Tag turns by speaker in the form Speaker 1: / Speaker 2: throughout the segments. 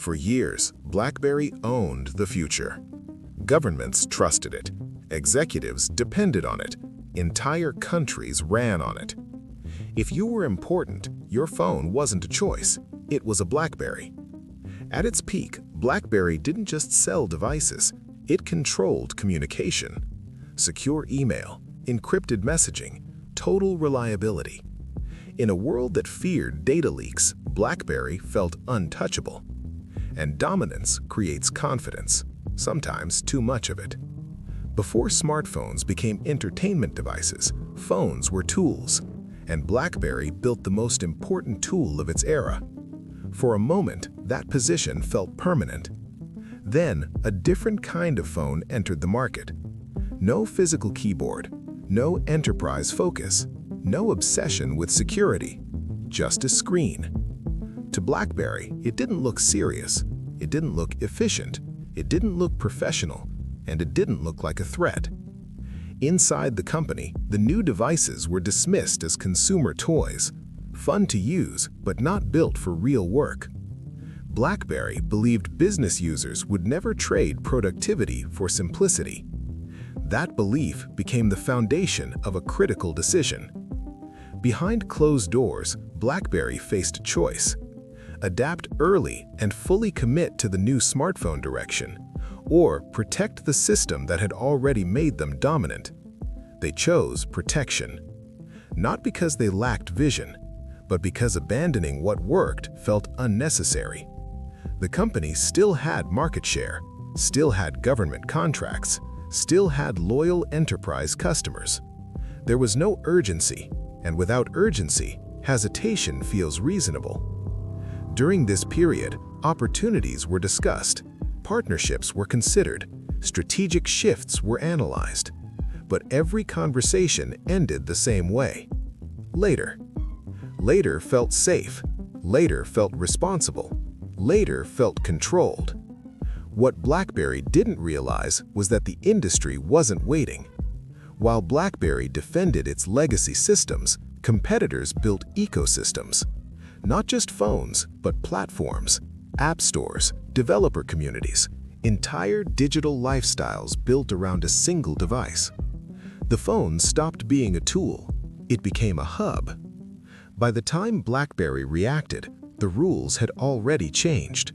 Speaker 1: For years, BlackBerry owned the future. Governments trusted it. Executives depended on it. Entire countries ran on it. If you were important, your phone wasn't a choice. It was a BlackBerry. At its peak, BlackBerry didn't just sell devices. It controlled communication. Secure email, encrypted messaging, total reliability. In a world that feared data leaks, BlackBerry felt untouchable. And dominance creates confidence, sometimes too much of it. Before smartphones became entertainment devices, phones were tools, and BlackBerry built the most important tool of its era. For a moment, that position felt permanent. Then, a different kind of phone entered the market. No physical keyboard, no enterprise focus, no obsession with security, just a screen. To BlackBerry, it didn't look serious, it didn't look efficient, it didn't look professional, and it didn't look like a threat. Inside the company, the new devices were dismissed as consumer toys, fun to use but not built for real work. BlackBerry believed business users would never trade productivity for simplicity. That belief became the foundation of a critical decision. Behind closed doors, BlackBerry faced a choice: adapt early and fully commit to the new smartphone direction, or protect the system that had already made them dominant. They chose protection. Not because they lacked vision, but because abandoning what worked felt unnecessary. The company still had market share, still had government contracts, still had loyal enterprise customers. There was no urgency, and without urgency, hesitation feels reasonable. During this period, opportunities were discussed, partnerships were considered, strategic shifts were analyzed. But every conversation ended the same way: later. Later felt safe, later felt responsible, later felt controlled. What BlackBerry didn't realize was that the industry wasn't waiting. While BlackBerry defended its legacy systems, competitors built ecosystems. Not just phones, but platforms, app stores, developer communities, entire digital lifestyles built around a single device. The phone stopped being a tool. It became a hub. By the time BlackBerry reacted, the rules had already changed.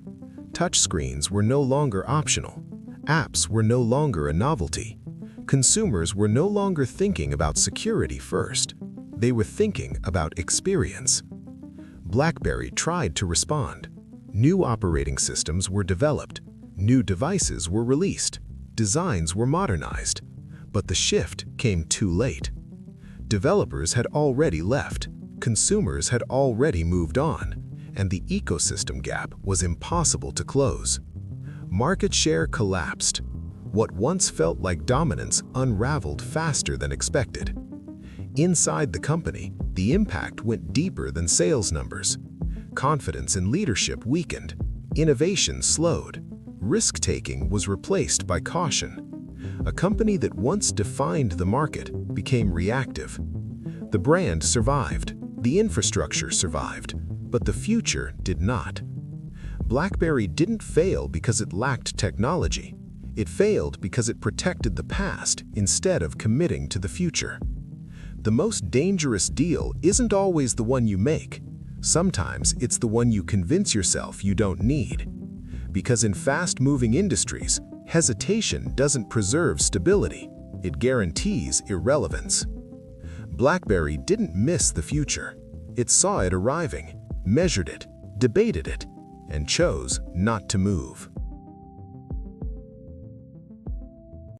Speaker 1: Touchscreens were no longer optional. Apps were no longer a novelty. Consumers were no longer thinking about security first. They were thinking about experience. BlackBerry tried to respond. New operating systems were developed. New devices were released. Designs were modernized. But the shift came too late. Developers had already left. Consumers had already moved on, and the ecosystem gap was impossible to close. Market share collapsed. What once felt like dominance unraveled faster than expected. Inside the company, the impact went deeper than sales numbers. Confidence in leadership weakened. Innovation slowed. Risk-taking was replaced by caution. A company that once defined the market became reactive. The brand survived. The infrastructure survived. But the future did not. BlackBerry didn't fail because it lacked technology. It failed because it protected the past instead of committing to the future. The most dangerous deal isn't always the one you make. Sometimes it's the one you convince yourself you don't need. Because in fast-moving industries, hesitation doesn't preserve stability. It guarantees irrelevance. BlackBerry didn't miss the future. It saw it arriving, measured it, debated it, and chose not to move.